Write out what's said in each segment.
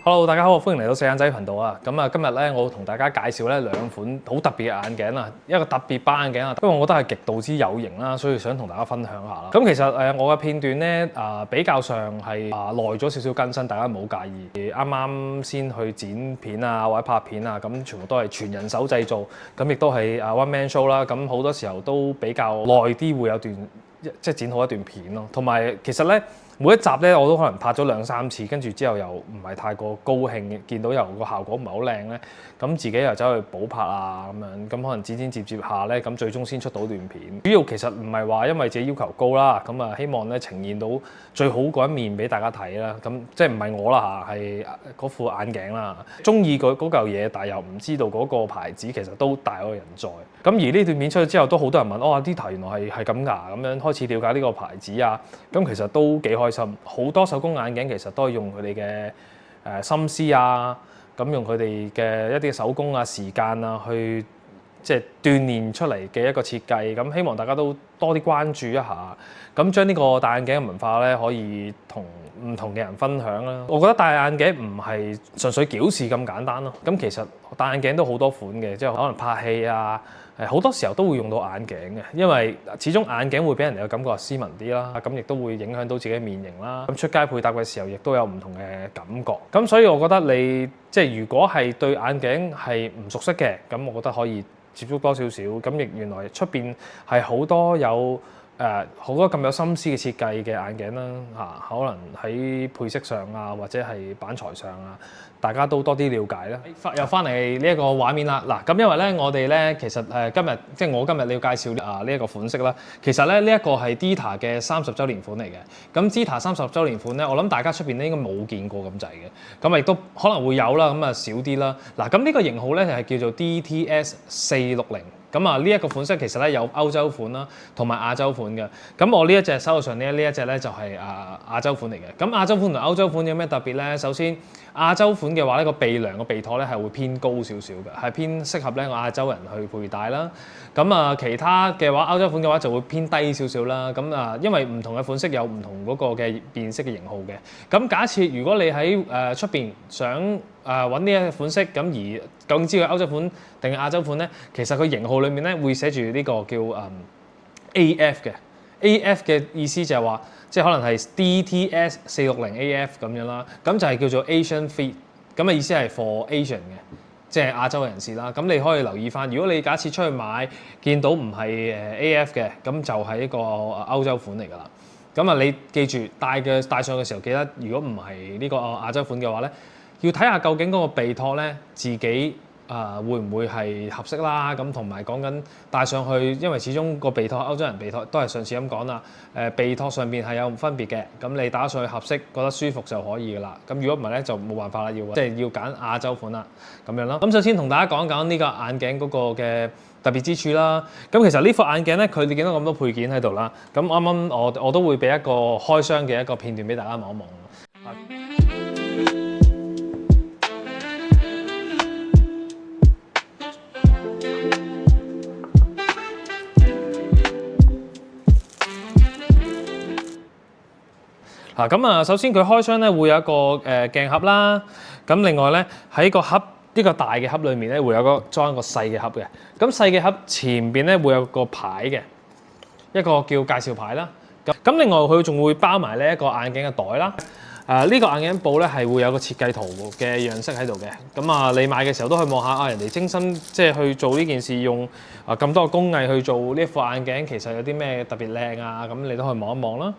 Hello， 大家好，歡迎嚟到四眼仔頻道啊！咁啊，今日咧我同大家介紹咧兩款好特別嘅眼鏡啊，一個特別版眼鏡啊，因為我覺得係極度之有型啦，所以想同大家分享下啦。咁其實我嘅片段咧比較上係耐咗少少更新，大家唔好介意。啱啱先去剪片啊或者拍片啊，咁全部都係全人手製造，咁亦都係one man show 啦。咁好多時候都比較耐啲，會有段即係剪好一段片咯。同埋其實咧。每一集咧，我都可能拍咗2-3次，跟住之後又唔係太過高興，見到又個效果唔係好靚咧，咁自己又走去補拍啊咁樣，咁可能剪接下咧，咁最終先出到段片。主要其實唔係話因為自己要求高啦，咁啊希望咧呈現到最好嗰一面俾大家睇啦。咁即係唔係我啦嚇，係嗰副眼鏡啦。中意嗰嚿嘢，但係又唔知道嗰個牌子其實都大有人在。咁而呢段片出咗之後，都好多人問哦，Dita原來係咁㗎，咁樣開始了解呢個牌子啊。咁其實都幾開心，好多手工眼鏡其實都係用佢哋嘅心思啊，咁用佢哋嘅一啲手工啊、時間啊，去即係鍛鍊出嚟嘅一個設計。咁希望大家都多啲關注一下，咁將呢個戴眼鏡嘅文化咧，可以同唔同嘅人分享啦。我覺得戴眼鏡唔係純粹矯視咁簡單咯。咁其實戴眼鏡都好多款嘅，即係可能拍戲啊。好多時候都會用到眼鏡嘅，因為始終眼鏡會俾人哋嘅感覺係斯文啲啦，咁亦都會影響到自己嘅面型啦。咁出街配搭嘅時候，亦都有唔同嘅感覺。咁所以我覺得你即係如果係對眼鏡係唔熟悉嘅，咁我覺得可以接觸多少少。咁亦原來出邊係好多有好多咁有心思嘅設計嘅眼鏡啦，可能喺配色上啊，或者係板材上啊，大家都多啲了解啦。又翻嚟呢一個畫面啦，嗱咁因為咧我哋咧其實今日即係我今日你要介紹呢一個款式啦，其實咧呢一個係 Dita 嘅30週年款嚟嘅。咁 Dita 30週年款咧，我諗大家出邊咧應該冇見過咁滯嘅，咁亦都可能會有啦，咁啊少啲啦。嗱咁呢個型號咧係叫做 DTS 460。咁啊，呢一個款式其實咧有歐洲款啦，同埋亞洲款嘅。咁我呢一隻手上呢一隻咧就係亞洲款嚟嘅。咁亞洲款同歐洲款有咩特別咧？首先亞洲款嘅話呢個鼻梁個鼻托咧係會偏高少少嘅，係偏適合咧亞洲人去佩戴啦。咁啊，其他嘅話歐洲款嘅話就會偏低少少啦。咁啊，因為唔同嘅款式有唔同嗰個嘅辨識嘅型號嘅。咁假設如果你喺出邊想揾呢一個款式，咁而究竟知佢歐洲款定係亞洲款咧？其實佢型號裏面咧會寫住呢個叫AF 嘅。AF 嘅意思就係話，即係可能係 DTS 460 AF 咁樣啦。咁就係叫做 Asian Fit。咁嘅意思係 for Asian 嘅，即係亞洲人士啦。咁你可以留意翻，如果你假設出去買見到唔係AF 嘅，咁就係一個歐洲款嚟㗎啦。咁啊，你記住戴上嘅時候，記得如果唔係呢個亞洲款嘅話咧，要睇下究竟嗰個鼻托咧自己會唔會係合適啦？咁同埋講緊戴上去，因為始終個鼻托歐洲人鼻托都係上次咁講啦。鼻托上邊係有分別嘅，咁你打上去合適，覺得舒服就可以噶啦。咁如果唔係咧，就冇辦法啦，即係要揀亞洲款啦，咁樣咯。咁首先同大家講講呢個眼鏡嗰個嘅特別之處啦。咁其實呢副眼鏡咧，佢哋見到咁多配件喺度啦。咁啱啱我都會俾一個開箱嘅一個片段俾大家望一望。咁啊，首先佢開箱咧會有一個鏡盒啦，咁另外咧喺個盒呢個大嘅盒裏面咧會有裝一個細嘅盒嘅，咁細嘅盒前邊咧會有個牌嘅，一個叫介紹牌啦。咁另外佢仲會包埋呢一個眼鏡嘅袋啦。呢個眼鏡布咧係會有個設計圖嘅樣式喺度嘅。咁啊，你買嘅時候都可以望下人哋精心即係去做呢件事，用咁多工藝去做呢副眼鏡，其實有啲咩特別靚啊？咁你都可以望一望啦。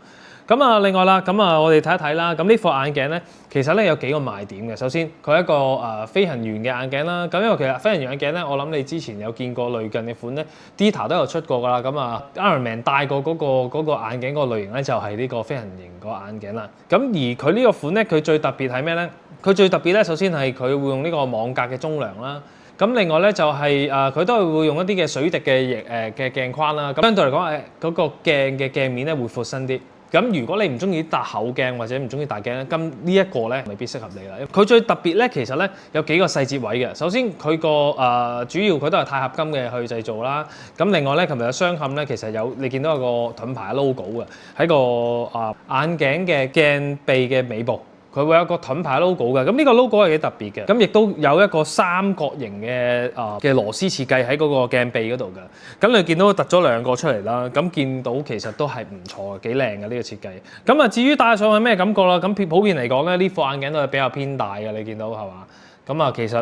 咁啊，另外啦，咁啊，我哋睇一睇啦。咁呢副眼鏡咧，其實咧有幾個賣點嘅。首先，佢係一個飛行員嘅眼鏡啦。咁因為其實飛行員眼鏡咧，我諗你之前有見過類近嘅款咧 ，Dita 都有出過㗎啦。咁啊 ，Iron Man 戴過嗰個眼鏡嗰個類型咧，就係呢個飛行型個眼鏡啦。咁而佢呢個款咧，佢最特別係咩咧？佢最特別咧，首先係佢會用呢個網格嘅中梁啦。咁另外咧就係佢都係會用一啲嘅水滴嘅鏡框啦。咁相對嚟講嗰個鏡嘅鏡面咧會闊身啲。咁如果你唔中意戴厚鏡或者唔中意大鏡咧，咁呢一個咧未必適合你啦。佢最特別咧，其實咧有幾個細節位嘅。首先佢個主要佢都係鈦合金嘅去製造啦。咁另外咧，琴日嘅雙嵌咧，其實有你見到有個盾牌 logo 嘅喺個眼鏡嘅鏡臂嘅尾部佢會有個盾牌 logo 嘅，咁呢個 logo 係幾特別嘅，咁亦都有一個三角形嘅螺絲設計喺嗰個鏡臂嗰度嘅，咁你見到突咗兩個出嚟啦，咁見到其實都係唔錯嘅，幾靚嘅呢個設計。咁啊至於戴上去咩感覺啦？咁普遍嚟講咧，呢副眼鏡都係比較偏大嘅，你見到係嘛？咁啊，其實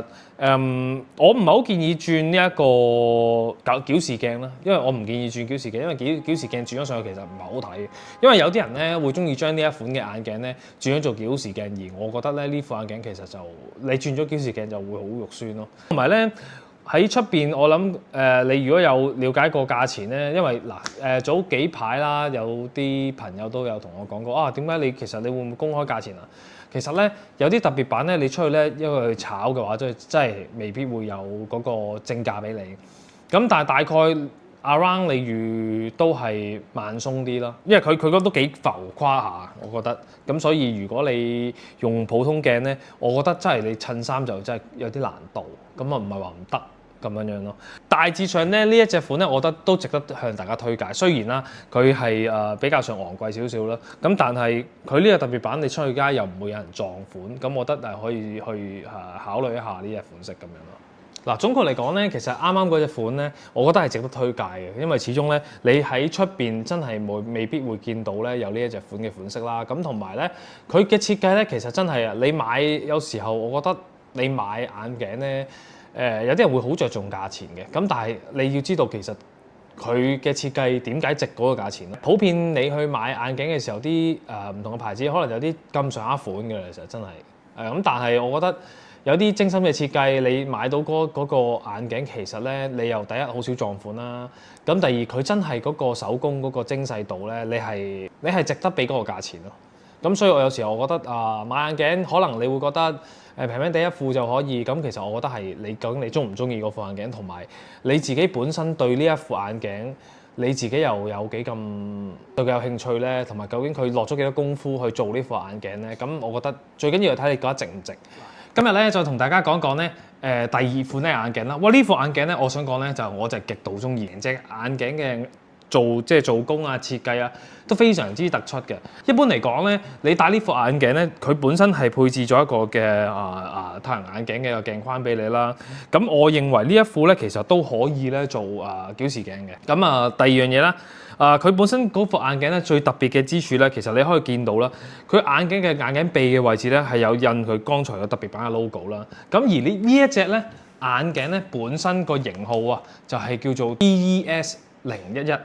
我唔係好建議轉呢一個矯視鏡啦，因為我唔建議轉矯視鏡，因為矯視鏡轉咗上去其實唔係好睇嘅。因為有啲人咧會中意將呢一款嘅眼鏡咧轉咗做矯視鏡，而我覺得咧呢副眼鏡其實就你轉咗矯視鏡就會好肉酸咯。同埋咧喺出邊，我諗你如果有了解過價錢咧，因為嗱早幾排啦，有啲朋友都有同我講過啊，點解其實你會唔會公開價錢啊？其實咧有啲特別版咧，你出去咧因為去炒嘅話，真係未必會有嗰個正價俾你。咁但係大概 around 你預都係萬鬆啲咯，因為佢嗰都幾浮誇下，我覺得。咁所以如果你用普通鏡咧，我覺得真係你襯衫就真係有啲難度。咁啊唔係話唔得。咁樣咯，大致上咧呢一隻款咧，我覺得都值得向大家推介。雖然啦，佢係比較上昂貴少少啦，咁但係佢呢個特別版你出去街又唔會有人撞款，咁我覺得可以去考慮一下呢隻款式咁樣咯。嗱，總括嚟講咧，其實啱啱嗰隻款咧，我覺得係值得推介嘅，因為始終咧你喺出邊真係未必會見到咧有呢一隻款嘅款式啦。咁同埋咧，佢嘅設計咧其實真係啊，你買有時候我覺得你買眼鏡咧。有啲人會好着重價錢嘅，咁但係你要知道其實佢嘅設計點解值嗰個價錢咧？普遍你去買眼鏡嘅時候，啲唔同嘅牌子可能有啲咁上下款嘅，其實真係咁。但係我覺得有啲精心嘅設計，你買到嗰個眼鏡，其實咧你又第一好少撞款啦，咁第二佢真係嗰個手工嗰個精細度咧，你係值得俾嗰個價錢咯。咁所以我有時候我覺得買眼鏡可能你會覺得平平地一副就可以，咁其實我覺得係你究竟你中唔中意嗰副眼鏡，同埋你自己本身對呢一副眼鏡你自己又有幾咁對佢有興趣咧，同埋究竟佢落咗幾多功夫去做呢副眼鏡咧？咁我覺得最緊要係睇你覺得值唔值。今日咧再同大家講講咧第二款咧眼鏡啦。哇！呢副眼鏡咧，我想講咧我就係極度中意隻眼鏡嘅。做工啊、設計啊都非常之突出嘅。一般嚟講咧，你戴呢副眼鏡咧，佢本身係配置咗一個嘅太陽眼鏡嘅一個鏡框俾你啦。咁我認為呢一副咧其實都可以咧做矯視鏡嘅。咁第二樣嘢啦，佢本身嗰副眼鏡咧最特別嘅之處咧，其實你可以見到啦，佢眼鏡嘅眼鏡鼻嘅位置咧係有印佢剛才嘅特別版嘅 logo 啦。咁而呢一隻咧眼鏡咧本身個型號啊就係叫做 DES011。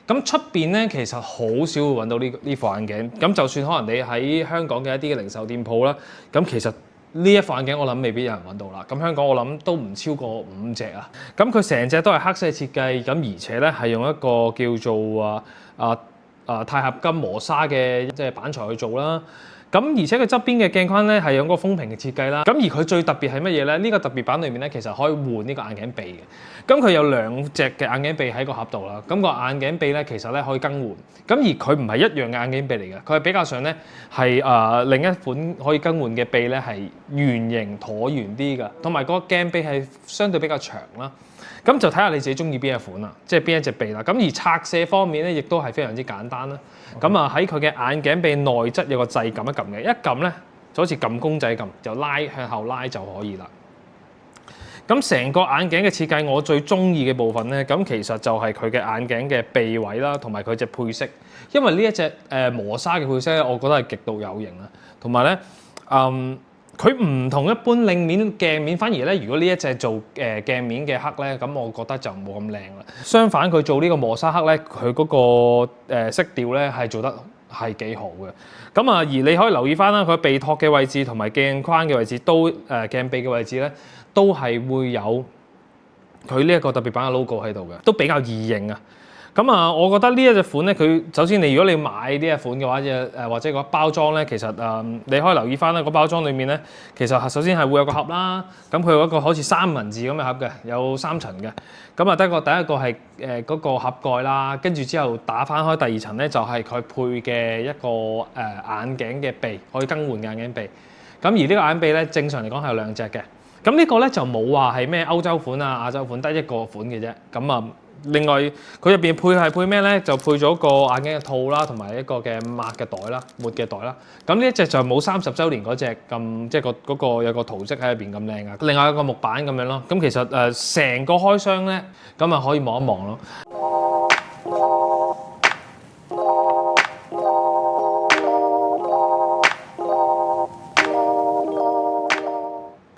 咁出邊咧，其實好少會揾到呢副眼鏡。咁就算可能你喺香港嘅一啲嘅零售店鋪啦，咁其實呢一副眼鏡我諗未必有人揾到啦。咁香港我諗都唔超過5隻啊。咁佢成隻都係黑色設計，咁而且咧係用一個叫做鈦合金磨砂嘅即係板材去做啦。咁而且佢側邊嘅鏡框咧係有個風平嘅設計啦。咁而佢最特別係乜嘢咧？呢個特別版裏面咧其實可以換呢個眼鏡鼻嘅。咁佢有2隻嘅眼鏡鼻喺個盒度啦。咁個眼鏡鼻咧其實咧可以更換。咁而佢唔係一樣嘅眼鏡鼻嚟嘅，佢係比較上咧係另一款可以更換嘅鼻咧係圓形橢圓啲嘅，同埋個鏡鼻係相對比較長啦。咁就睇下你自己中意邊一款啦，即係邊一隻鼻啦。咁而拆卸方面咧，亦都係非常之簡單啦。咁喺佢嘅眼鏡鼻內側有個掣，撳一撳嘅，一撳咧就好似撳公仔咁，就向後拉就可以啦。咁成個眼鏡嘅設計，我最中意嘅部分咧，咁其實就係佢嘅眼鏡嘅鼻位啦，同埋佢隻配飾。因為呢一隻磨砂嘅配飾咧，我覺得係極度有型啦。同埋咧，佢唔同一般令面鏡面，反而咧，如果呢一隻做鏡面嘅黑咧，咁我覺得就冇咁靚啦。相反，佢做呢個磨砂黑咧，佢嗰個色調咧係做得係幾好嘅。咁而你可以留意翻啦，佢鼻托嘅位置同埋鏡框嘅位置都鏡鼻嘅位置咧，都係會有佢呢一個特別版嘅 logo 喺度嘅，都比較易認啊。咁我覺得呢一隻款咧，佢首先如果你買呢一款嘅話，或者個包裝咧，其實你可以留意翻啦，個包裝裡面咧，其實首先係會有個盒啦，咁佢有一個好似三文治咁嘅盒嘅，有3層嘅。咁第一個係嗰個盒蓋啦，跟住之後打翻開第2層咧，就係佢配嘅一個眼鏡嘅鼻，可以更換眼鏡鼻。咁而呢個眼鼻咧，正常嚟講係有2隻嘅。咁呢個咧就冇話係咩歐洲款啊、亞洲款，得一個款嘅啫。咁另外佢入邊係配咩咧？就配咗個眼鏡嘅套啦，同埋一個嘅抹嘅袋啦，抹嘅袋啦。咁呢一隻就冇30週年嗰隻咁，即係嗰個有個圖蹟喺入邊咁靚啊。另外一個木板咁樣咯。咁其實成個開箱咧，咁啊可以望一望咯。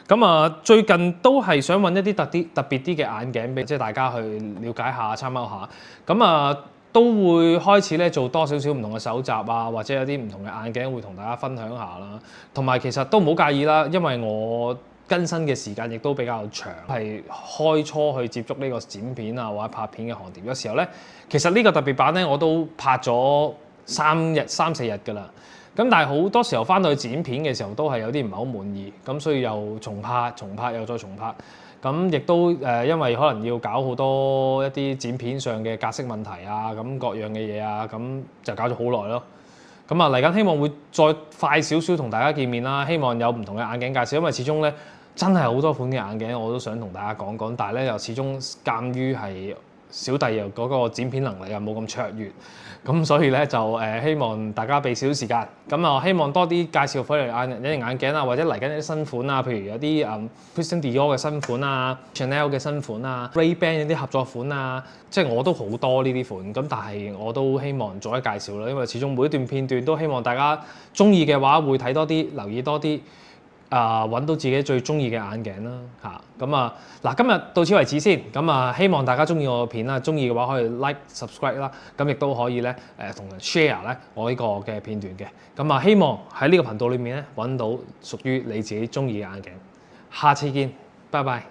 咁啊，最近都係想揾一啲特別啲嘅眼鏡俾即係大家去了解下、參考下。咁啊，都會開始咧做多少少唔同嘅搜集啊，或者有啲唔同嘅眼鏡會同大家分享下啦。同埋其實都唔好介意啦，因為我更新嘅時間亦都比較長，係開初去接觸呢個剪片啊或者拍片嘅行業。有時候咧，其實呢個特別版咧我都拍咗3、4日㗎啦。咁但係好多時候翻到去剪片嘅時候都係有啲唔係好滿意，咁所以又重拍又再重拍，咁亦都因為可能要搞好多一啲剪片上嘅格式問題啊，咁各樣嘅嘢啊，咁就搞咗好耐咯。咁啊嚟緊希望會再快少少同大家見面啦，希望有唔同嘅眼鏡介紹，因為始終咧真係好多款嘅眼鏡我都想同大家講講，但係咧又始終鑑於係小弟又嗰個剪片能力又冇咁卓越，咁所以咧就希望大家俾少少時間，咁啊希望多啲介紹翻嚟隱形眼鏡啊，或者嚟緊一啲新款啊，譬如有啲Christian Dior 嘅新款啊 ，Chanel 嘅新款啊 ，Ray-Ban 啲合作款啊，即係我都好多呢啲款，咁但係我都希望做一介紹啦，因為始終每一段片段都希望大家中意嘅話會睇多啲，留意多啲。揾到自己最中意嘅眼鏡啦嚇，咁啊嗱，今日到此為止先，咁啊希望大家中意我嘅片啦，中意嘅話可以 like subscribe 啦，咁亦都可以咧同人 share 咧我呢個嘅片段嘅，咁啊希望喺呢個頻道裏面咧揾到屬於你自己中意嘅眼鏡，下次見，拜拜。